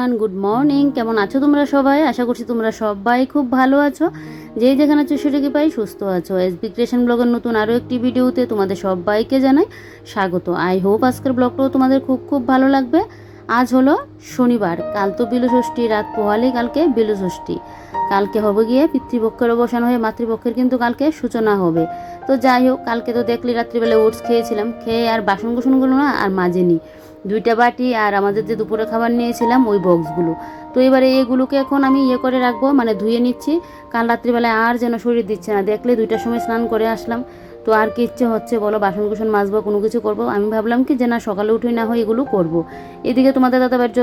Everyone, good morning. কেমন আছো তোমরা সবাই? আশা করছি তোমরা সবাই খুব ভালো আছো। যেই যেখানে আছো সেটাকে পাই সুস্থ আছো। এসবি ক্রিয়েশন ব্লগের নতুন আরও একটি ভিডিওতে তোমাদের সবাইকে জানাই স্বাগত। আই হোপ আজকের ব্লগটাও তোমাদের খুব খুব ভালো লাগবে। আজ হলো শনিবার, কাল তো বিলষষ্ঠী, রাত পোহালেই কালকে বিলষষ্ঠী। কালকে হবে গিয়ে পিতৃপক্ষের অবসান হয়ে মাতৃপক্ষের কিন্তু কালকে সূচনা হবে। তো যাই হোক, কালকে তো দেখলি রাত্রিবেলা ওটস খেয়েছিলাম, খেয়ে আর বাসন কুসনগুলো না আর মাজেনি, দুইটা বাটি আর আমাদের যে দুপুরে খাবার নিয়েছিলাম ওই বক্সগুলো। তো এবারে এগুলোকে এখন আমি করে রাখবো, মানে ধুয়ে নিচ্ছি। কাল রাত্রিবেলায় আর যেন শরীর দিচ্ছে না, দেখলে 2টার সময় স্নান করে আসলাম। তো আর কি ইচ্ছে হচ্ছে বলো, বাসন কুসন মাজবো, কোনো কিছু করবো। আমি ভাবলাম কি যে না, সকালে উঠেই না হয় এগুলো করবো। এদিকে তোমাদের দাদাভাইয়ের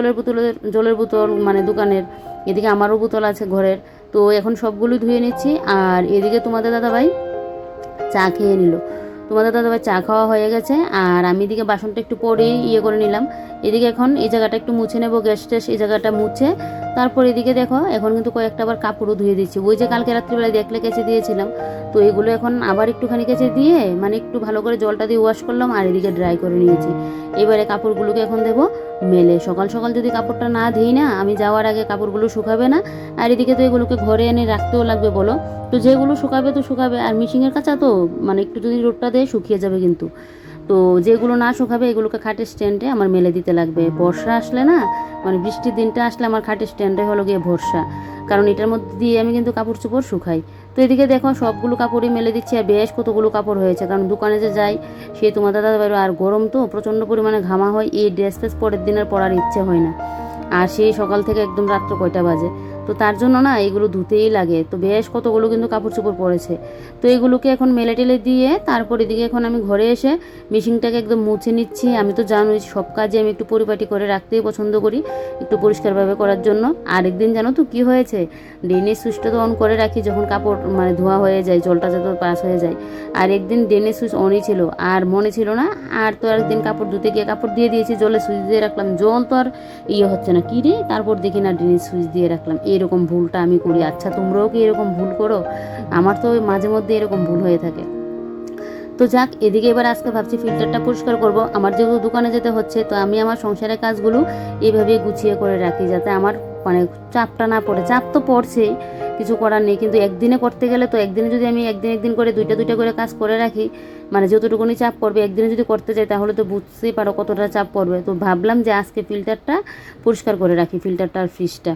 জলের বোতল মানে দোকানের, এদিকে আমারও বোতল আছে ঘরের। তো এখন সবগুলো ধুয়ে নিচ্ছি। আর এদিকে তোমাদের দাদাভাই চা খেয়ে নিল। তোমাদের দাদাভাই চা খাওয়া হয়ে গেছে, আর আমি এদিকে বাসনটা একটু পরেই করে নিলাম। এদিকে এখন এই জায়গাটা একটু মুছে নেবো, গ্যাস ট্যাস এই জায়গাটা মুছে। তারপর এদিকে দেখো এখন কিন্তু কয়েকটা আবার কাপড়ও ধুয়ে দিচ্ছি, ওই যে কালকে রাত্রিবেলায় দেখলে কেচে দিয়েছিলাম। তো এগুলো এখন আবার একটুখানি কেচে দিয়ে, মানে একটু ভালো করে জলটা দিয়ে ওয়াশ করলাম, আর এদিকে ড্রাই করে নিয়েছি। এবারে কাপড়গুলোকে এখন দেবো মেলে। সকাল সকাল যদি কাপড়টা না দিই না, আমি যাওয়ার আগে কাপড়গুলো শুকাবে না। আর এদিকে তো এগুলোকে ঘরে এনে রাখতেও লাগবে বলো। তো যেগুলো শুকাবে তো শুকাবে, আর মিশিংয়ের কাঁচা তো মানে একটু যদি রোদটা দেয় শুকিয়ে যাবে কিন্তু। তো যেগুলো না শুকাবে এগুলোকে খাটের স্ট্যান্ডে আমার মেলে দিতে লাগবে। বর্ষা আসলে না, মানে বৃষ্টির দিনটা আসলে আমার খাটের স্ট্যান্ডে হলো গিয়ে ভরসা, কারণ এটার মধ্যে দিয়ে আমি কিন্তু কাপড় চোপড় শুকাই। তো এদিকে দেখো সবগুলো কাপড়ই মেলে দিচ্ছি, আর বেশ কতগুলো কাপড় হয়েছে, কারণ দোকানে যে যাই সেই তোমাদের দাদাভাইয়ের আর গরম তো প্রচণ্ড পরিমাণে ঘামা হয়, এই ড্রেস ফ্রেস পরের দিনের পরার ইচ্ছে হয় না। আর সেই সকাল থেকে একদম রাত্র কয়টা বাজে, তো তার জন্য না এগুলো ধুতেই লাগে। তো বেশ কতগুলো কিন্তু কাপড় চোপড় পড়েছে। তো এগুলোকে এখন মেলে টেলে দিয়ে তারপর এদিকে এখন আমি ঘরে এসে মেশিনটাকে একদম মুছে নিচ্ছি। আমি তো জানোই সব কাজে আমি একটু পরিপাটি করে রাখতেই পছন্দ করি, একটু পরিষ্কারভাবে করার জন্য। আর একদিন জানো তো কি হয়েছে, ড্রেনের সুইচটা তো অন করে রাখি যখন কাপড় মানে ধোয়া হয়ে যায়, জলটা যাতে পাস হয়ে যায়। আর একদিন ড্রেনের সুইচ অনই ছিল আর মনে ছিল না। আর তো একদিন কাপড় ধুতে গিয়ে কাপড় দিয়ে দিয়েছি, জলে সুইচ দিয়ে রাখলাম, জল তো আর হচ্ছে না, কী রে, তারপর দেখি না ড্রেনের সুইচ দিয়ে রাখলাম। এরকম ভুলটা আমি করি। আচ্ছা তোমরাও কি এরকম ভুল করো? আমার তো মাঝে মধ্যে এরকম ভুল হয়ে থাকে। তো যাক, এদিকে এবার আজকে ভাবছি ফিল্টারটা পরিষ্কার করব। আমার যেহেতু দোকানে যেতে হচ্ছে, তো আমি আমার সংসারের কাজগুলো এইভাবেই গুছিয়ে করে রাখি, যাতে আমার মানে চাপটা না পড়ে। চাপ তো পড়ছেই, কিছু করার নেই, কিন্তু একদিনে করতে গেলে তো একদিনে যদি আমি একদিন করে দুইটা করে কাজ করে রাখি, মানে যতটুকুনি চাপ পড়বে একদিনে যদি করতে যাই তাহলে তো বুঝতেই পারো কতটা চাপ পড়বে। তো ভাবলাম যে আজকে ফিল্টারটা পরিষ্কার করে রাখি, ফিল্টারটা আর ফ্রিজটা।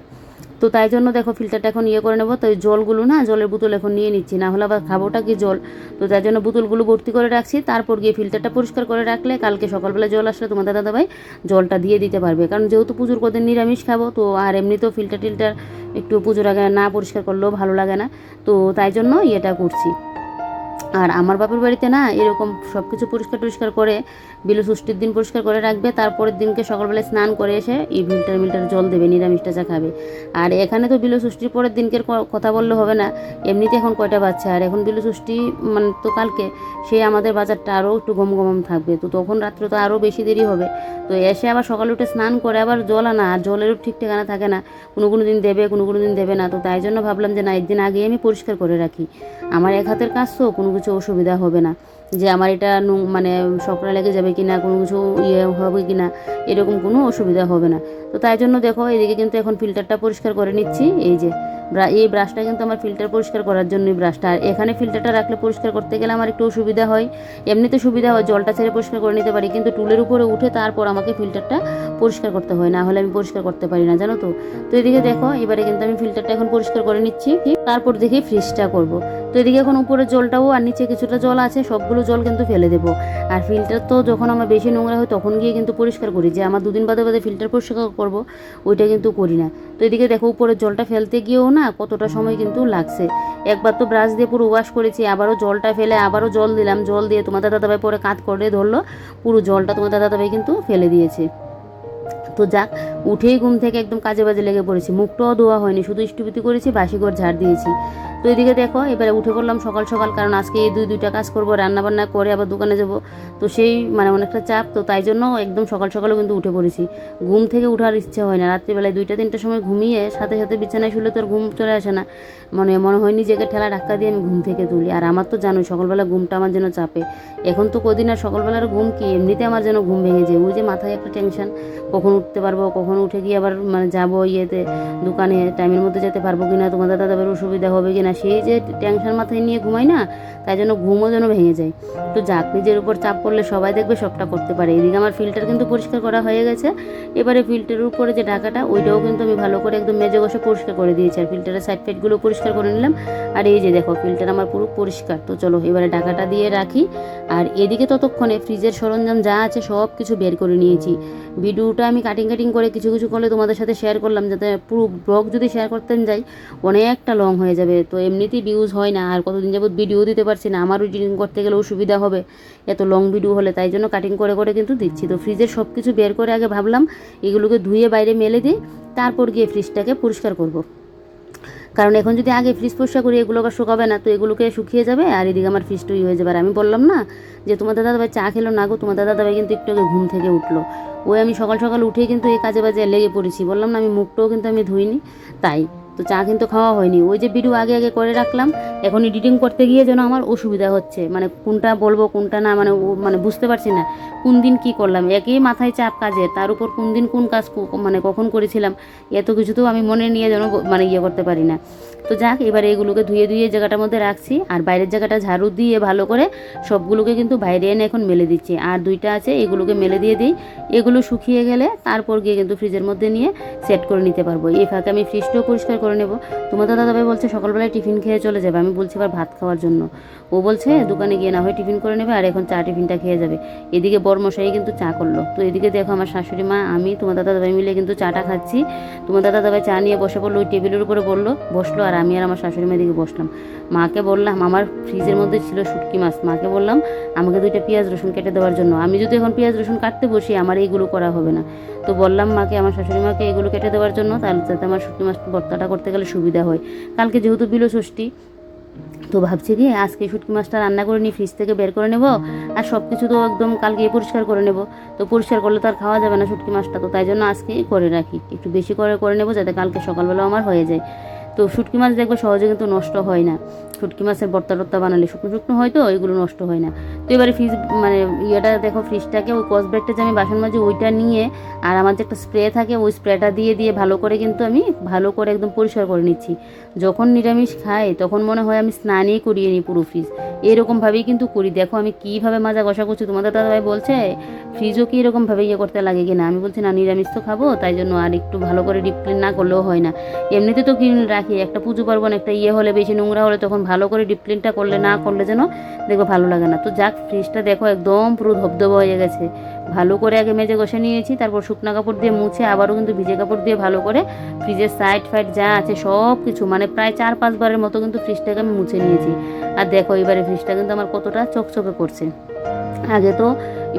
তো তাই জন্য দেখো ফিল্টারটা এখন করে নেবো। তো এই জলগুলো না, জলের বোতল এখন নিয়ে নিচ্ছি, না হলে আবার খাবোটা কি জল। তো তাই জন্য বোতলগুলো ভর্তি করে রাখছি, তারপর গিয়ে ফিল্টারটা পরিষ্কার করে রাখলে কালকে সকালবেলা জল আসলে তোমাদের দাদাভাই জলটা দিয়ে দিতে পারবে। কারণ যেহেতু পুজোর কদিন নিরামিষ খাবো, তো আর এমনিতেও ফিল্টার টিল্টার একটু পুজোর আগে না পরিষ্কার করলেও ভালো লাগে না। তো তাই জন্য করছি। আর আমার বাপের বাড়িতে না এরকম সব কিছু পরিষ্কার করে বিলষষ্ঠীর দিন পরিষ্কার করে রাখবে, তারপরের দিনকে সকালবেলায় স্নান করে এসে এই মিল্টার জল দেবে, নিরামিষটা চা খাবে। আর এখানে তো বিলষষ্ঠীর পরের দিনকের কথা বললে হবে না, এমনিতে এখন কয়টা বাচ্চা, আর এখন বিলষষ্ঠী মানে তো কালকে, সেই আমাদের বাজারটা আরও একটু গম থাকবে। তো তখন রাত্রে তো আরও বেশি দেরি হবে। তো এসে আবার সকালে উঠে স্নান করে আবার জল আনা, আর জলেরও ঠিক ঠিকানা থাকে না, কোনো দিন দেবে কোনো দিন দেবে না। তো তাই জন্য ভাবলাম যে না, একদিন আগে আমি পরিষ্কার করে রাখি। আমার এক হাতের কাজ তো কোনো কিছু অসুবিধা হবে না, যে আমার এটা মানে সকরা লেগে যাবে কিনা, কোনো কিছু হবে কিনা, এরকম কোনো অসুবিধা হবে না। তো তাই জন্য দেখো এদিকে কিন্তু এখন ফিল্টারটা পরিষ্কার করে নিচ্ছি। এই যে এই ব্রাশটা কিন্তু আমার ফিল্টার পরিষ্কার করার জন্যই ব্রাশটা। আর এখানে ফিল্টারটা রাখলে পরিষ্কার করতে গেলে আমার একটু অসুবিধা হয়, এমনিতে সুবিধা হয়, জলটা ছেড়ে পরিষ্কার করে নিতে পারি, কিন্তু টুলের উপরে উঠে তারপর আমাকে ফিল্টারটা পরিষ্কার করতে হয়, না হলে আমি পরিষ্কার করতে পারি না, জানো তো। তো এদিকে দেখো এবারে কিন্তু আমি ফিল্টারটা এখন পরিষ্কার করে নিচ্ছি, তারপর দেখি ফ্রিজটা করব। তো এদিকে এখন উপরে জলটাও আর নিচে কিছুটা জল আছে, সবগুলো জল কিন্তু ফেলে দেবো। আর ফিল্টার তো যখন আমার বেশি নোংরা হয় তখন গিয়ে কিন্তু পরিষ্কার করি, যে আমার 2 দিন বাদে ফিল্টার পরিষ্কার করবো ওইটা কিন্তু করি না। তো এদিকে দেখো উপরের জলটা ফেলতে গিয়েও না কতটা সময় কিন্তু লাগছে। একবার তো ব্রাশ দিয়ে পুরো ওয়াশ করেছি, আবারও জলটা ফেলে আবারও জল দিলাম, জল দিয়ে তোমাদের দাদাভাই পরে কাত করে ধরলো, পুরো জলটা তোমাদের দাদাভাই কিন্তু ফেলে দিয়েছে। তো যাক, উঠেই ঘুম থেকে একদম কাজে বাজে লেগে পড়েছি, মুখটাও ধোয়া হয়নি, শুধু ইষ্টুপিতি করেছি, বাসি ঘর ঝাড় দিয়েছি। তো এদিকে দেখো এবারে উঠে পড়লাম সকাল সকাল, কারণ আজকে এই দুইটা কাজ করবো, রান্নাবান্না করে আবার দোকানে যাব। তো সেই মানে অনেকটা চাপ, তো তাই জন্য একদম সকালেও কিন্তু উঠে পড়েছি। ঘুম থেকে উঠার ইচ্ছে হয় না, রাত্রিবেলায় 2টা-3টার সময় ঘুমিয়ে সাথে সাথে বিছানায় শুলে তো আর ঘুম চলে আসে না, মনে হয় নিজেকে ঠেলা ধাক্কা দিয়ে আমি ঘুম থেকে তুলি। আর আমার তো জানোই সকালবেলা ঘুমটা আমার যেন চাপে। এখন তো কদিন আর সকালবেলার ঘুম কি, এমনিতে আমার যেন ঘুম ভেঙে যায়, ওই যে মাথায় একটা টেনশন, কখন উঠতে পারবো, কখন উঠে গিয়ে আবার মানে যাবো ইয়েতে দোকানে, টাইমের মধ্যে যেতে পারবো কিনা, তোমাদের দাদাভাইয়ের অসুবিধা হবে কিনা, সেই যে টেনশন মাথায় নিয়ে ঘুমাই না, তাই জন্য ঘুমও যেন ভেঙে যায়। তো যাক, নিজের উপর চাপ পড়লে সবাই দেখবে সবটা করতে পারে। এদিকে আমার ফিল্টার কিন্তু পরিষ্কার করা হয়ে গেছে। এবারে ফিল্টারের উপরে যে ঢাকাটা ওইটাও কিন্তু আমি ভালো করে একদম মেজে ঘষে পরিষ্কার করে দিয়েছি, আর ফিল্টারের সাইড ফাইডগুলো পরিষ্কার করে নিলাম। আর এই যে দেখো ফিল্টার আমার পুরো পরিষ্কার। তো চলো এবারে ঢাকাটা দিয়ে রাখি। আর এদিকে ততক্ষণে ফ্রিজের সরঞ্জাম যা আছে সব কিছু বের করে নিয়েছি। ভিডিওটা আমি কাটিং করে কিছু কিছু করলে তোমাদের সাথে শেয়ার করলাম, যাতে পুরো ব্লগ যদি শেয়ার করতে যাই অনেকটা লং হয়ে যাবে। তো এমনিতেই ভিউজ হয় না, আর কতদিন যাবত ভিডিও দিতে পারছি না, আমারও এডিটিং করতে গেলে অসুবিধা হবে এত লং ভিডিও হলে, তাই জন্য কাটিং করে কিন্তু দিচ্ছি। তো ফ্রিজের সব কিছু বের করে আগে ভাবলাম এগুলোকে ধুয়ে বাইরে মেলে দিই, তারপর গিয়ে ফ্রিজটাকে পরিষ্কার করব। কারণ এখন যদি আগে ফ্রিজ পরিষ্কার করি এগুলো আবার শুকাবে না, তো এগুলোকে শুকিয়ে যাবে, আর এদিকে আমার ফ্রিজটাই হয়ে যাবে। আর আমি বললাম না যে তোমাদের দাদাভাই চা খেলো না গো, তোমাদের দাদাভাই কিন্তু একটু আগে ঘুম থেকে উঠলো। ওই আমি সকাল সকাল উঠেই কিন্তু এই কাজে বাজে লেগে পড়েছি, বললাম না আমি মুখটাও কিন্তু আমি ধুইনি, তাই তো চা কিন্তু খাওয়া হয়নি। ওই যে ভিডিও আগে করে রাখলাম, এখন এডিটিং করতে গিয়ে যেন আমার অসুবিধা হচ্ছে, মানে কোনটা বলবো কোনটা না, মানে বুঝতে পারছি না কোন দিন কী করলাম, একই মাথায় চাপ কাজে, তার উপর কোন দিন কোন কাজ মানে কখন করেছিলাম এত কিছু তো আমি মনে নিয়ে যেন মানে করতে পারি না। তো যাক, এবার এগুলোকে ধুয়ে জায়গাটার মধ্যে রাখছি, আর বাইরের জায়গাটা ঝাড়ু দিয়ে ভালো করে সবগুলোকে কিন্তু বাইরে এনে এখন মেলে দিচ্ছি। আর দুইটা আছে এগুলোকে মেলে দিয়ে দিই, এগুলো শুকিয়ে গেলে তারপর গিয়ে কিন্তু ফ্রিজের মধ্যে নিয়ে সেট করে নিতে পারবো। এই ফাঁকে আমি ফ্রিজটাও পরিষ্কার করে নেব। তোমাদের দাদাভাই বলছে সকালবেলায় টিফিন খেয়ে চলে যাবে, আমি বলছি এবার ভাত খাওয়ার জন্য, ও বলছে দোকানে গিয়ে না হয় টিফিন করে নেবে, আর এখন চা টিফিনটা খেয়ে যাবে। এদিকে বরমশাই কিন্তু চা করলো। তো এদিকে দেখো আমার শাশুড়ি মা আমি তোমাদের দাদাভাই মিলে কিন্তু চাটা খাচ্ছি। তোমাদের দাদাভাই চা নিয়ে বসে পড়লো, ওই টেবিলের উপরে বসলো, আর আমি আর আমার শাশুড়ি মা দিকে বসলাম। মাকে বললাম, আমার ফ্রিজের মধ্যে ছিল শুটকি মাছ, মাকে বললাম আমাকে 2টা পেঁয়াজ রসুন কেটে দেওয়ার জন্য। আমি যদি এখন পেঁয়াজ রসুন কাটতে বসি আমার এইগুলো করা হবে না, তো বললাম মাকে, আমার শাশুড়ি মাকে এগুলো কেটে দেওয়ার জন্য, তাহলে যাতে আমার শুটকি মাছ ভর্তাটা করতে গেলে সুবিধা হয়। কালকে যেহেতু বিলষষ্ঠী, তো ভাবছি কি আজকে শুটকি মাছটা রান্না করে নিই, ফ্রিজ থেকে বের করে নেব, আর সব কিছু তো একদম কালকে পরিষ্কার করে নেব। তো পরিষ্কার করলে তো আর খাওয়া যাবে না শুটকি মাছটা, তো তাই জন্য আজকেই করে রাখি, একটু বেশি করে নেব যাতে কালকে সকালবেলা আমার হয়ে যায়। তো শুটকি মাছ দেখবে সহজে কিন্তু নষ্ট হয় না, শুটকি মাছের ভর্তা বানালে শুকনো হয় তো এগুলো নষ্ট হয় না। তো এবারে ফ্রিজ মানে ইয়েটা দেখো, ফ্রিজটাকে ওই কস ব্রেডটা যে আমি বাসন মাঝে ওইটা নিয়ে, আর আমার যে একটা স্প্রে থাকে ওই স্প্রেটা দিয়ে ভালো করে কিন্তু আমি ভালো করে একদম পরিষ্কার করে নিচ্ছি। যখন নিরামিষ খাই তখন মনে হয় আমি স্নানই করিয়ে নিই পুরো ফ্রিজ, এরকমভাবেই কিন্তু করি। দেখো আমি কীভাবে মাজা ঘষা করছি। তোমাদের দাদাভাই বলছে ফ্রিজও কি এরকমভাবে করতে লাগে কিনা, আমি বলছি না নিরামিষ তো খাবো, তাই জন্য আর একটু ভালো করে ডিপ ক্লিন না করলেও হয় না। এমনিতে তো ক্লিন রাখি, একটা পুজো পার্বণ একটা হলে বেশি নোংরা হলে তখন ভালো করে ডিপ ক্লিনটা করলে না করলে যেন দেখো ভালো লাগে না। তো যাক, ফ্রিজটা দেখো একদম পুরো ধবধবা হয়ে গেছে। ভালো করে আগে মেজে ঘষে নিয়েছি, তারপর শুকনো কাপড় দিয়ে মুছে আবারও কিন্তু ভিজে কাপড় দিয়ে ভালো করে ফ্রিজের সাইড ফাইড যা আছে সব কিছু মানে প্রায় 4-5 বারের মতো কিন্তু ফ্রিজটাকে আমি মুছে নিয়েছি। আর দেখো এবারে ফ্রিজটা কিন্তু আমার কতটা চকচকে করছে। আগে তো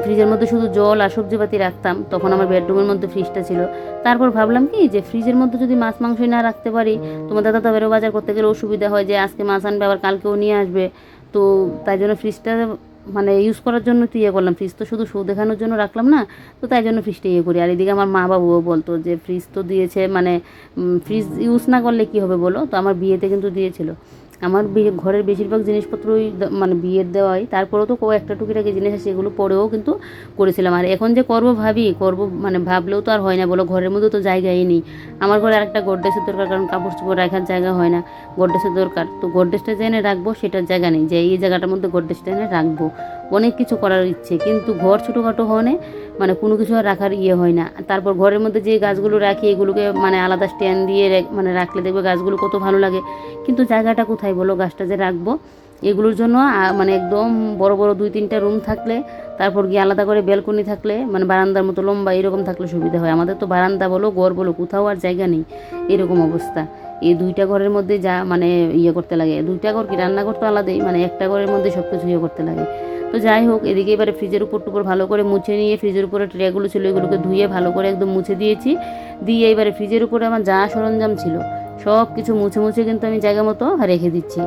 ফ্রিজের মধ্যে শুধু জল আর সবজিপাতি রাখতাম, তখন আমার বেডরুমের মধ্যে ফ্রিজটা ছিল। তারপর ভাবলাম কি যে ফ্রিজের মধ্যে যদি মাছ মাংসই না রাখতে পারি, তোমার দাদা তো বেরো বাজার করতে গেলে অসুবিধা হয়, যে আজকে মাছ আনবে আবার কালকেও নিয়ে আসবে। তো তাই জন্য ফ্রিজটা মানে ইউজ করার জন্য তো করলাম, ফ্রিজ তো শুধু শো দেখানোর জন্য রাখলাম না, তো তাই জন্য ফ্রিজটা করি। আর এদিকে আমার মা বাবুও বলতো যে ফ্রিজ তো দিয়েছে, মানে ফ্রিজ ইউজ না করলে কি হবে বলো, তো আমার বিয়েতে কিন্তু দিয়েছিল। আমার ঘরের বেশিরভাগ জিনিসপত্রই মানে বিয়ের দেওয়াই, তারপরেও তো একটা টুকিটাকি জিনিস আছে সেগুলো পরেও কিন্তু করেছিলাম। আর এখন যে করবো মানে ভাবলেও তো আর হয় না বলো, ঘরের মধ্যে তো জায়গাই নেই। আমার ঘরে আরেকটা গডরেজের দরকার, কারণ কাপড় চোপড় রাখার জায়গা হয় না, গডরেজের দরকার। তো গডরেজটা যে এনে রাখবো সেটার জায়গা নেই, যে এই জায়গাটার মধ্যে গডরেজটা এনে রাখবো। অনেক কিছু করার ইচ্ছে, কিন্তু ঘর ছোটোখাটো হনে মানে কোনো কিছু আর রাখার হয় না। তারপর ঘরের মধ্যে যে গাছগুলো রাখি এগুলোকে মানে আলাদা স্ট্যান্ড দিয়ে মানে রাখলে দেখবে গাছগুলো কত ভালো লাগে, কিন্তু জায়গাটা কোথায় বলো গাছটা যে রাখবো। এগুলোর জন্য মানে একদম বড় 2-3টা রুম থাকলে, তারপর গিয়ে আলাদা করে ব্যালকনি থাকলে, মানে বারান্দার মতো লম্বা এরকম থাকলে সুবিধা হয়। আমাদের তো বারান্দা বলো ঘর বলো কোথাও আর জায়গা নেই, এরকম অবস্থা। এই 2টা ঘরের মধ্যে যা মানে করতে লাগে, 2টা ঘর কি রান্নাঘর তো আলাদাই, মানে একটা ঘরের মধ্যে সব কিছু করতে লাগে। তো যাই হোক, এদিকে এবারে ফ্রিজের উপর ভালো করে মুছে নিয়ে, ফ্রিজের উপরে ট্রেগুলো ছিল এগুলোকে ধুয়ে ভালো করে একদম মুছে দিয়েছি। দিয়ে এবারে ফ্রিজের উপরে আমার যা সরঞ্জাম ছিল সব কিছু মুছে কিন্তু আমি জায়গা মতো রেখে দিচ্ছি।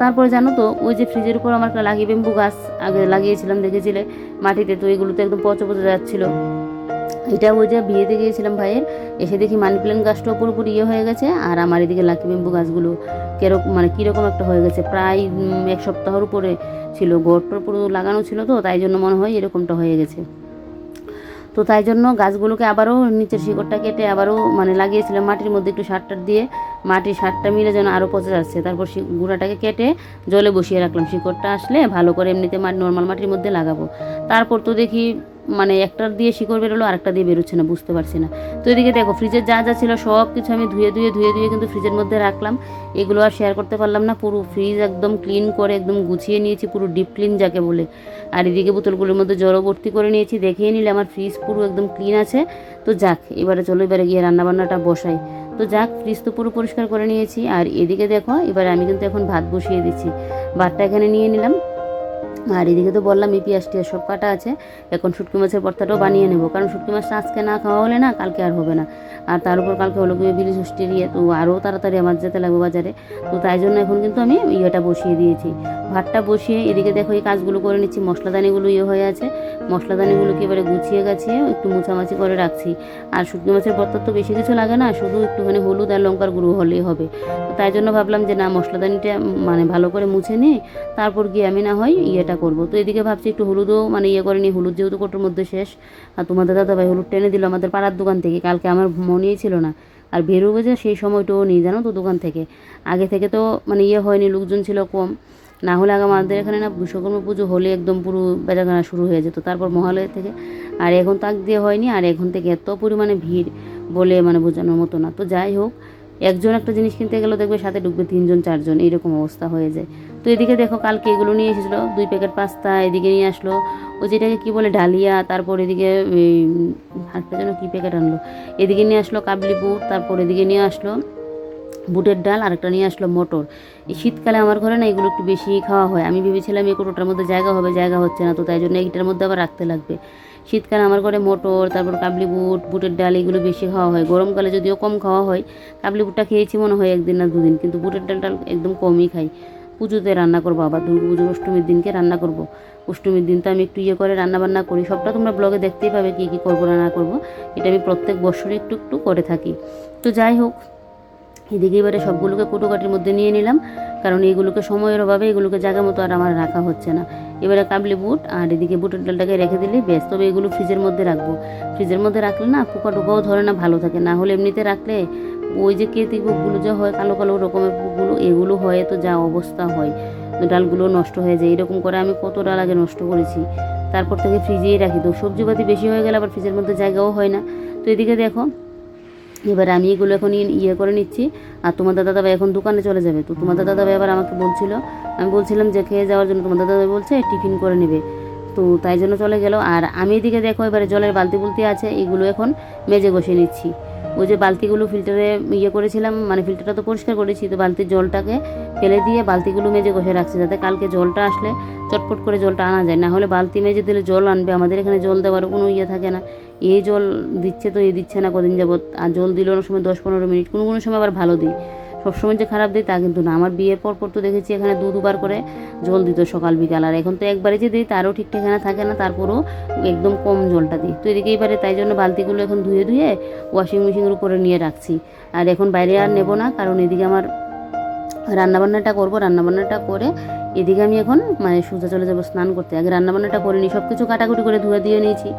তারপরে জানো তো ওই যে ফ্রিজের উপর আমার একটা লাগি বেম্বু গাছ আগে লাগিয়েছিলাম দেখেছিলে মাটিতে, তো এগুলো তো একদম পচে যাচ্ছিলো। এটা ওই যে বিয়েতে গিয়েছিলাম ভাইয়ের, এসে দেখি মানি প্ল্যান্ট গাছটাও পুরোপুরি হয়ে গেছে, আর আমার এদিকে লাকি বেম্বু গাছগুলো মানে কীরকম একটা হয়ে গেছে। প্রায় 1 সপ্তাহের উপরে ছিল, ঘরটার পুরো লাগানো ছিল, তো তাই জন্য মনে হয় এরকমটা হয়ে গেছে। তো তাই জন্য গাছগুলোকে আবারও নিচের শিকড়টা কেটে আবারও মানে লাগিয়েছিলাম মাটির মধ্যে একটু সার টার দিয়ে, মাটির সারটা মিলে যেন আরও পচে যাচ্ছে। তারপর গুঁড়াটাকে কেটে জলে বসিয়ে রাখলাম, শিকড়টা আসলে ভালো করে এমনিতে নর্মাল মাটির মধ্যে লাগাবো। তারপর তো দেখি মানে একটা দিয়ে শিকড় বেরোলো, আরেকটা দিয়ে বেরোচ্ছে না, বুঝতে পারছি না। তো এদিকে দেখো ফ্রিজের যা যা ছিল সব কিছু আমি ধুয়ে কিন্তু ফ্রিজের মধ্যে রাখলাম। এগুলো আর শেয়ার করতে পারলাম না। পুরো ফ্রিজ একদম ক্লিন করে একদম গুছিয়ে নিয়েছি, পুরো ডিপ ক্লিন যাকে বলে। আর এদিকে বোতলগুলোর মধ্যে জলও ভর্তি করে নিয়েছি। দেখিয়ে নিলে আমার ফ্রিজ পুরো একদম ক্লিন আছে। তো যাক, এবারে চলো এবারে গিয়ে রান্নাবান্নাটা বসাই। তো যাক, ফ্রিজ তো পুরো পরিষ্কার করে নিয়েছি। আর এদিকে দেখো এবারে আমি কিন্তু এখন ভাত বসিয়ে দিচ্ছি। ভাতটা এখানে নিয়ে নিলাম। আর এদিকে তো বললাম এই পেঁয়াজ টিয়াজ সব কাটা আছে। এখন শুটকি মাছের ভর্তাটাও বানিয়ে নেবো, কারণ শুটকি মাছটা আজকে না খাওয়া হলে না কালকে আর হবে না। আর তার উপর কালকে হলো গিয়ে বিলি ষষ্ঠীর ইয়ে, তো আরও তাড়াতাড়ি আমার যেতে লাগবে বাজারে। তো তাই জন্য এখন কিন্তু আমি ইয়েটা বসিয়ে দিয়েছি, ভাতটা বসিয়ে। এদিকে দেখো এই কাজগুলো করে নিচ্ছি। মশলাদানিগুলো ইয়ে হয়ে আছে, মশলাদানিগুলোকে এবারে গুছিয়ে গাছিয়ে একটু মুছামাছি করে রাখছি। আর শুটকি মাছের ভর্তা তো বেশি কিছু লাগে না, শুধু একটুখানি হলুদ আর লঙ্কার গুঁড়ো হলেই হবে। তো তাই জন্য ভাবলাম যে না, মশলাদানিটা মানে ভালো করে মুছে নিই, তারপর গিয়ে আমি না হয় ইয়েটা করবো। তো এদিকে ভাবছি একটু হলুদও মানে ইয়ে করে নিই, হলুদ যেহেতু কোটোর মধ্যে শেষ। আর তোমাদের দাদাভাই হলুদ টেনে দিল আমাদের পাড়ার দোকান থেকে, কালকে আমার মনেই ছিল না। আর বেরোবে যে সেই সময়টাও নেই জানো তো দোকান থেকে। আগে থেকে তো মানে ইয়ে হয়নি, লোকজন ছিল কম। না হলে আগে আমাদের এখানে না বিশ্বকর্মা পুজো হলে একদম পুরো বেচাকেনা শুরু হয়ে যেত, তারপর মহালয়া থেকে। আর এখন তাক দিয়ে হয়নি, আর এখন থেকে এত পরিমাণে ভিড় বলে মানে বোঝানোর মতো না। তো যাই হোক, একজন একটা জিনিস কিনতে গেলেও দেখবে সাথে ঢুকবে 3জন 4জন, এইরকম অবস্থা হয়ে যায়। তো এদিকে দেখো কালকে এগুলো নিয়ে এসেছিলো 2 প্যাকেট পাস্তা, এদিকে নিয়ে আসলো ওই যেটাকে কী বলে ডালিয়া, তারপর এদিকে হাতটা যেন কী প্যাকেট আনলো, এদিকে নিয়ে আসলো কাবলি বুট, তারপর এদিকে নিয়ে আসলো বুটের ডাল, আরেকটা নিয়ে আসলো মটর। এই শীতকালে আমার ঘরে না এগুলো একটু বেশি খাওয়া হয়। আমি ভেবেছিলাম এই কোটোটার মধ্যে জায়গা হবে, জায়গা হচ্ছে না, তো তাই জন্য এইটার মধ্যে আবার রাখতে লাগবে। শীতকালে আমার ঘরে মটর, তারপর কাবলি বুট, বুটের ডাল এগুলো বেশি খাওয়া হয়। গরমকালে যদিও কম খাওয়া হয়, কাবলি বুটটা খেয়েছি মনে হয় 1 দিন না 2 দিন, কিন্তু বুটের ডালটা একদম কমই খাই। পুজোতে রান্না করবো, আবার দুর্গাপুজোর অষ্টমীর দিনকে রান্না করব। অষ্টমীর দিন তো আমি একটু ইয়ে করে রান্নাবান্না করি, সবটা তোমরা ব্লগে দেখতেই পাবে কী কী করবো না করবো। এটা আমি প্রত্যেক বছরই একটু একটু করে থাকি। তো যাই হোক, এদিকে এবারে সবগুলোকে কুটোকাটির মধ্যে নিয়ে নিলাম, কারণ এইগুলোকে সময়ের অভাবে এগুলোকে জায়গা মতো আর আমার রাখা হচ্ছে না। এবারে কাবলি বুট আর এদিকে বুটের ডালটাকে রেখে দিলেই বেশ। তবে এগুলো ফ্রিজের মধ্যে রাখবো, ফ্রিজের মধ্যে রাখলে না পোকা টোকাও ধরে না, ভালো থাকে। না হলে এমনিতে রাখলে ওই যে কেতি পোকগুলো যা হয়, কালো কালো রকমের পোকগুলো, এগুলো হয় তো যা অবস্থা হয়, ডালগুলো নষ্ট হয়ে যায়। এরকম করে আমি কত ডাল আগে নষ্ট করেছি, তারপর থেকে ফ্রিজেই রাখি। তো সবজিপাতি বেশি হয়ে গেলে আবার ফ্রিজের মধ্যে জায়গাও হয় না। তো এদিকে দেখো এবার আমি এগুলো এখন ইয়ে করে নিচ্ছি। আর তোমার দাদাভাই এখন দোকানে চলে যাবে। তো তোমার দাদাভাই আবার আমাকে বলছিল, আমি বলছিলাম যে খেয়ে যাওয়ার জন্য, তোমার দাদাভাই বলছে টিফিন করে নেবে, তো তাই জন্য চলে গেল। আর আমি এদিকে দেখো এবারে জলের বালতি বুলতি আছে, এগুলো এখন মেজে ঘষে নিচ্ছি। ওই যে বালতিগুলো ফিল্টারে ইয়ে করেছিলাম, মানে ফিল্টারটা তো পরিষ্কার করেছি, তো বালতির জলটাকে ফেলে দিয়ে বালতিগুলো মেজে ঘষে রাখছি, যাতে কালকে জলটা আসলে চটপট করে জলটা আনা যায়। না হলে বালতি মেজে দিলে জল আনবে, আমাদের এখানে জল দেওয়ার কোনো ইয়ে থাকে না। এই জল দিচ্ছে তো এই দিচ্ছে না কদিন যাবত। আর জল দিল অনেক সময় 10-15 মিনিট, কোনো কোনো সময় আবার ভালো দিই। সবসময় যে খারাপ দিই তা কিন্তু না। আমার বিয়ের পর তো দেখেছি এখানে 2-2বার করে জল দিত সকাল বিকাল, আর এখন তো একবারে যে দিই তারও ঠিক ঠিকানা থাকে না, তারপরেও একদম কম জলটা দিই। তো এদিকে এবারে তাই জন্য বালতিগুলো এখন ধুয়ে ধুয়ে ওয়াশিং মেশিনের উপরে নিয়ে রাখছি। আর এখন বাইরে আর নেব না, কারণ এদিকে আমার রান্নাবান্নাটা করবো। রান্নাবান্নাটা করে এদিকে আমি এখন মানে সোজা চলে যাবো স্নান করতে। আগে রান্নাবান্নাটা করে নিই, সব কিছু কাটাকুটি করে ধুয়ে দিয়ে নিয়েছি।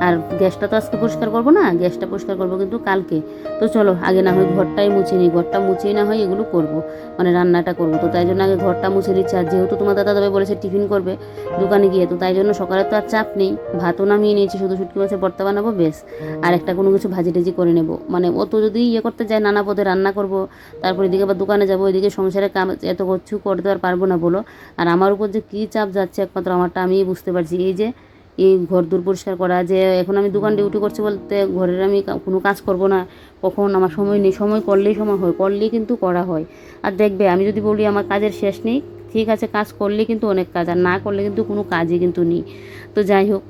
আর গ্যাসটা তো আজকে পরিষ্কার করবো না, গ্যাসটা পরিষ্কার করবো কিন্তু কালকে। তো চলো আগে না হয় ঘরটাই মুছে নিই, ঘরটা মুছেই না হয় এগুলো করবো, মানে রান্নাটা করবো। তো তাই জন্য আগে ঘরটা মুছে নিচ্ছি। আর যেহেতু তোমার দাদাভাই বলেছে টিফিন করবে দোকানে গিয়ে, তো তাই জন্য সকালে তো আর চাপ নেই, ভাতও নামিয়ে নিয়েছি, শুধু শুটকি মাছের ভর্তা বানাবো বেশ। আর একটা কোনো কিছু ভাজি টাজি করে নেবো, মানে অত যদি ইয়ে করতে যায় নানা পদে রান্না করবো, তারপর এদিকে আবার দোকানে যাবো, এদিকে সংসারের কাম এত কিছু করতে আর পারবো না বলো। আর আমার উপর যে কী চাপ যাচ্ছে একমাত্র আমারটা আমিই বুঝতে পারছি। এই যে এই ঘর দূর পরিষ্কার করা, যে এখন আমি দোকান ডিউটি করছি বলতে ঘরের আমি কোনো কাজ করব না, কখন আমার সময় নেই, সময় করলেই সময় হয়, করলেই কিন্তু করা হয়। আর দেখবে আমি যদি বলি আমার কাজের শেষ নেই, ঠিক আছে, কাজ করলে কিন্তু অনেক কাজ, আর না করলে কিন্তু কোনো কাজই কিন্তু নেই। তো যাই হোক,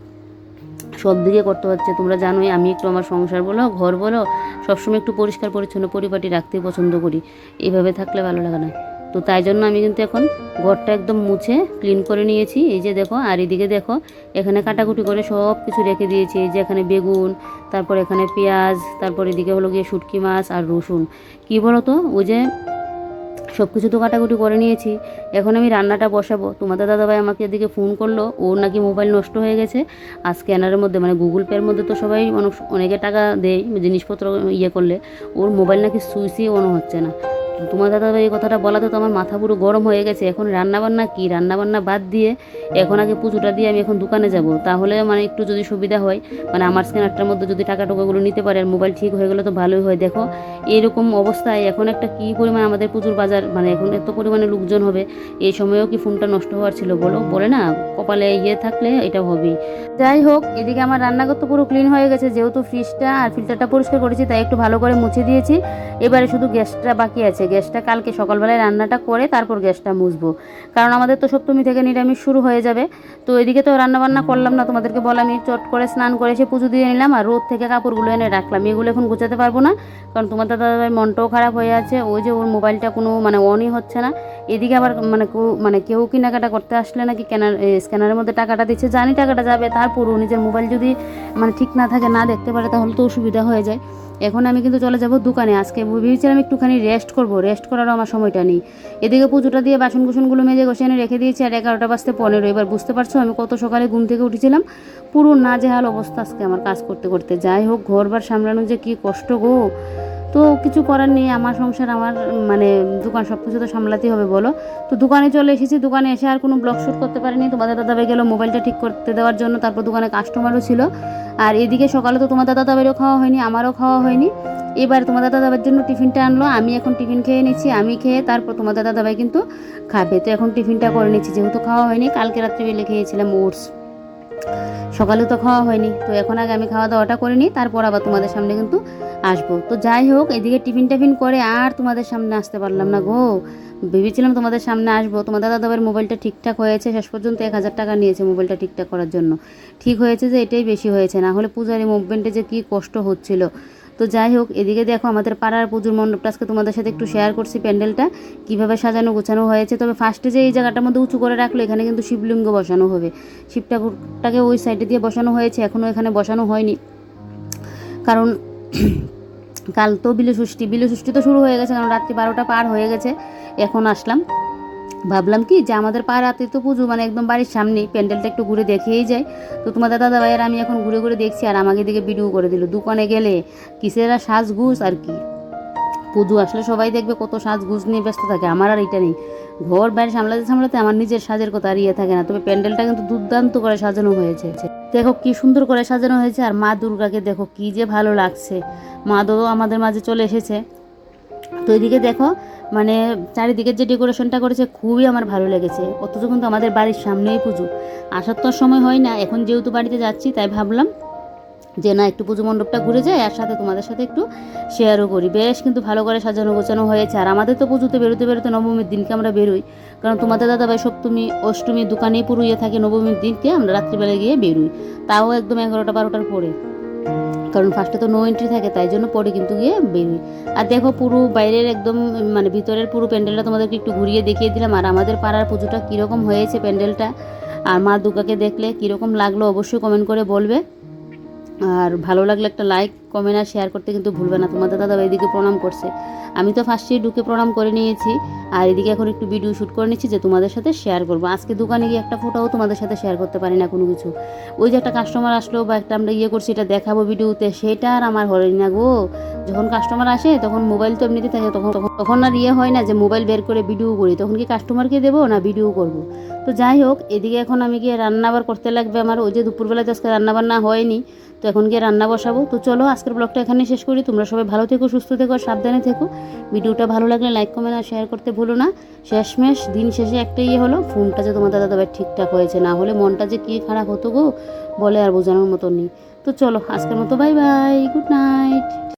সব দিকে করতে হচ্ছে। তোমরা জানোই আমি একটু আমার সংসার বলো ঘর বলো সবসময় একটু পরিষ্কার পরিচ্ছন্ন পরিপাটি রাখতে পছন্দ করি, এইভাবে থাকলে ভালো লাগে না। তো তাই জন্য আমি কিন্তু এখন ঘরটা একদম মুছে ক্লিন করে নিয়েছি। এই যে দেখো, আর এদিকে দেখো এখানে কাটাকুটি করে সব কিছু রেখে দিয়েছি। এই যে এখানে বেগুন, তারপর এখানে পেঁয়াজ, তারপর এদিকে হলো গিয়ে শুটকি মাছ আর রসুন। কী বলো তো, ওই যে সব কিছু তো কাটাকুটি করে নিয়েছি। এখন আমি রান্নাটা বসাবো। তোমাদের দাদাভাই আমাকে এদিকে ফোন করলো, ওর নাকি মোবাইল নষ্ট হয়ে গেছে। আর স্ক্যানারের মধ্যে মানে গুগল পের মধ্যে তো সবাই অনেকে টাকা দেয় জিনিসপত্র ইয়ে করলে, ওর মোবাইল নাকি সুইচই অন হচ্ছে না। তোমার দাদাভাই এই কথাটা বলাতে তো আমার মাথা পুরো গরম হয়ে গেছে। এখন রান্নাবান্না বাদ দিয়ে এখন আগে পুজোটা দিয়ে আমি এখন দোকানে যাব, তাহলে মানে একটু যদি সুবিধা হয়, মানে আমার স্ক্যানারটার মধ্যে যদি টাকা টোকাগুলো নিতে পারে আর মোবাইল ঠিক হয়ে গেলে তো ভালোই হয়। দেখো এরকম অবস্থায় এখন একটা কী পরিমাণ আমাদের পুজোর বাজার, মানে এখন এত পরিমাণে লোকজন হবে, এই সময়েও কি ফোনটা নষ্ট হওয়ার ছিল বলো? বলে না কপালে ইয়ে থাকলে এটা হবেই। যাই হোক, এদিকে আমার রান্নাঘর তো পুরো ক্লিন হয়ে গেছে, যেহেতু ফ্রিজটা আর ফিল্টারটা পরিষ্কার করেছি তাই একটু ভালো করে মুছে দিয়েছি। এবারে শুধু গ্যাসটা বাকি আছে, গ্যাসটা কালকে সকালবেলায় রান্নাটা করে তারপর গ্যাসটা মুছবো, কারণ আমাদের তো সপ্তমী থেকে নিরামিষ শুরু হয়ে যাবে। তো এদিকে তো রান্নাবান্না করলাম না, তোমাদেরকে বললাম আমি চট করে স্নান করে এসে পুজো দিয়ে নিলাম আর রোদ থেকে কাপড়গুলো এনে রাখলাম। এগুলো এখন গুছাতে পারবো না, কারণ তোমার দাদাভাই মনটাও খারাপ হয়ে আছে, ওই যে ওর মোবাইলটা কোনো মানে অনই হচ্ছে না। এদিকে আবার কেউ কেনাকাটা করতে আসলে নাকি স্ক্যানারের মধ্যে টাকাটা দিচ্ছে, জানি টাকাটা যাবে, তারপরও নিজের মোবাইল যদি মানে ঠিক না থাকে, না দেখতে পারে, তাহলে তো অসুবিধা হয়ে যায়। এখন আমি কিন্তু চলে যাব দোকানে। আজকে ভেবেছিলাম একটুখানি রেস্ট করবো, রেস্ট করারও আমার সময়টা নেই। এদিকে পুজোটা দিয়ে বাসন কুসনগুলো মেজে ঘষে এনে রেখে দিয়েছি, আর 11টা বাজতে 15। এবার বুঝতে পারছো আমি কত সকালে ঘুম থেকে উঠেছিলাম, পুরো নাজেহাল অবস্থা আজকে আমার কাজ করতে করতে। যাই হোক, ঘরবার সামলানো যে কী কষ্ট গো। তো কিছু করার নেই, আমার সংসার, আমার মানে দোকান, সব কিছু তো সামলাতেই হবে বলো। তো দোকানে চলে এসেছি, দোকানে এসে আর কোনো ব্লগ শ্যুট করতে পারিনি। তোমাদের দাদাভাই গেল মোবাইলটা ঠিক করতে দেওয়ার জন্য, তারপর দোকানে কাস্টমারও ছিল। আর এদিকে সকালে তো তোমার দাদাভাইয়েরও খাওয়া হয়নি, আমারও খাওয়া হয়নি। এবার তোমার দাদাভাইয়ের জন্য টিফিনটা আনলো, আমি এখন টিফিন খেয়ে নিচ্ছি। আমি খেয়ে তারপর তোমার দাদাভাই কিন্তু খাবে, তো এখন টিফিনটা করে নিচ্ছি, যেহেতু খাওয়া হয়নি। কালকে রাত্রিবেলা খেয়েছিলাম ওটস, সকালে তো খাওয়া হয়নি। তো এখন আগে আমি খাওয়া দাওয়াটা করে নিই, তারপর আবার তোমাদের সামনে কিন্তু আসবো। তো যাই হোক, এদিকে টিফিন করে আর তোমাদের সামনে আসতে পারলাম না গো। ভেবেছিলাম তোমাদের সামনে আসবো। তোমাদের দাদাভাইয়ের মোবাইলটা ঠিকঠাক হয়েছে, শেষ পর্যন্ত 1000 টাকা নিয়েছে মোবাইলটা ঠিকঠাক করার জন্য। ঠিক হয়েছে যে এটাই বেশি হয়েছে, না হলে পূজারি মুভমেন্টে যে কী কষ্ট হচ্ছিল। তো যাই হোক, এদিকে দেখো আমাদের পাড়ার পুজোর মণ্ডপটা আজকে তোমাদের সাথে একটু শেয়ার করছি, প্যান্ডেলটা কীভাবে সাজানো গোছানো হয়েছে। তবে ফার্স্টে যে এই জায়গাটার মধ্যে উঁচু করে রাখলো, এখানে কিন্তু শিবলিঙ্গ বসানো হবে। শিব ঠাকুরটাকে ওই সাইডে দিয়ে বসানো হয়েছে, এখনও এখানে বসানো হয়নি, কারণ কাল তো বিলষষ্ঠী তো শুরু হয়ে গেছে, কারণ রাত্রি 12টা পার হয়ে গেছে। এখন আসলাম, ভাবলাম কি যে আমাদের পাড়াতে তো পুজো, মানে একদম বাড়ির সামনেই, প্যান্ডেলটা একটু ঘুরে দেখেই যায়। তো তোমাদের দাদাভাইয়ের আমি এখন ঘুরে ঘুরে দেখছি, আর আমাকে দিকে ভিডিও করে দিল। দোকানে গেলে কিসেরা সাজগুজ আর কি, পুজো আসলে সবাই দেখবে কত সাজগুজ নিয়ে ব্যস্ত থাকে, আমার আর এটা নেই। ঘর বাইরে সামলাতে আমার নিজের সাজের কথা আর ইয়ে থাকে না। তবে প্যান্ডেলটা কিন্তু দুর্দান্ত করে সাজানো হয়েছে, দেখো কি সুন্দর করে সাজানো হয়েছে। আর মা দুর্গাকে দেখো কি যে ভালো লাগছে, মা তো আমাদের মাঝে চলে এসেছে। তো এদিকে দেখো মানে চারিদিকের যে ডেকোরেশনটা করেছে খুবই আমার ভালো লেগেছে। অথচ কিন্তু আমাদের বাড়ির সামনেই পুজো, আসার তো সময় হয় না। এখন যেহেতু বাড়িতে যাচ্ছি, তাই ভাবলাম যে না, একটু পুজো মণ্ডপটা ঘুরে যায়, আর সাথে তোমাদের সাথে একটু শেয়ারও করি। বেশ কিন্তু ভালো করে সাজানো গোছানো হয়েছে। আর আমাদের তো পুজোতে বেরোতে নবমীর দিনকে আমরা বেরোই, কারণ তোমাদের দাদাভাই সপ্তমী অষ্টমী দোকানেই পুরো ইয়ে থাকে, নবমীর দিনকে আমরা রাত্রিবেলা গিয়ে বেরোই, তাও একদম 11টা 12টার পরে, কারণ ফার্স্টে তো নো এন্ট্রি থাকে, তাই জন্য পরে কিন্তু গিয়ে বেরোই। আর দেখো পুরো বাইরের একদম মানে ভিতরের পুরো প্যান্ডেলটা তোমাদেরকে একটু ঘুরিয়ে দেখিয়ে দিলাম। আর আমাদের পাড়ার পুজোটা কীরকম হয়েছে প্যান্ডেলটা, আর মা দুর্গাকে দেখলে কীরকম লাগলো অবশ্যই কমেন্ট করে বলবে। আর ভালো লাগলে একটা লাইক কমেন্ট আর শেয়ার করতে কিন্তু ভুলবে না। তোমাদের দাদা এদিকে প্রণাম করছে, আমি তো ফার্স্টেই ঢুকে প্রণাম করে নিয়েছি, আর এদিকে এখন একটু ভিডিও শ্যুট করে নিচ্ছি যে তোমাদের সাথে শেয়ার করবো। আজকে দোকানে গিয়ে একটা ফটোও তোমাদের সাথে শেয়ার করতে পারি না কোনো কিছু। ওই যে একটা কাস্টমার আসলো বা একটা আমরা ইয়ে করছি, এটা দেখাবো ভিডিওতে, সেটা আর আমার হয়নি না গো। যখন কাস্টমার আসে তখন মোবাইল তো এমনিতে থাকে, তখন আর ইয়ে হয় না যে মোবাইল বের করে ভিডিও করি, তখন কি কাস্টমারকে দেবো না ভিডিও করব। তো যাই হোক, এদিকে এখন আমি গিয়ে রান্নাবার করতে লাগবে আমার। ওই যে দুপুরবেলা আজকে রান্নাবান্না হয়নি, তো এখন গিয়ে রান্না বসাবো। তো চলো আজকের ব্লগটা এখানে শেষ করি। তোমরা সবাই ভালো থেকো, সুস্থ থেকো, সাবধানে থেকো। ভিডিওটা ভালো লাগলে লাইক কমেন্ট আর শেয়ার করতে ভুলো না। শেষমেশ দিন শেষে একটা ইয়ে হলো, ফোনটা যে তোমাদের দাদাভাই ঠিকঠাক হয়েছে, না হলে মনটা যে কী খারাপ হতো গো, বলে আর বোঝানোর মতো নেই। তো চলো আজকের মতো বাই বাই, গুড নাইট।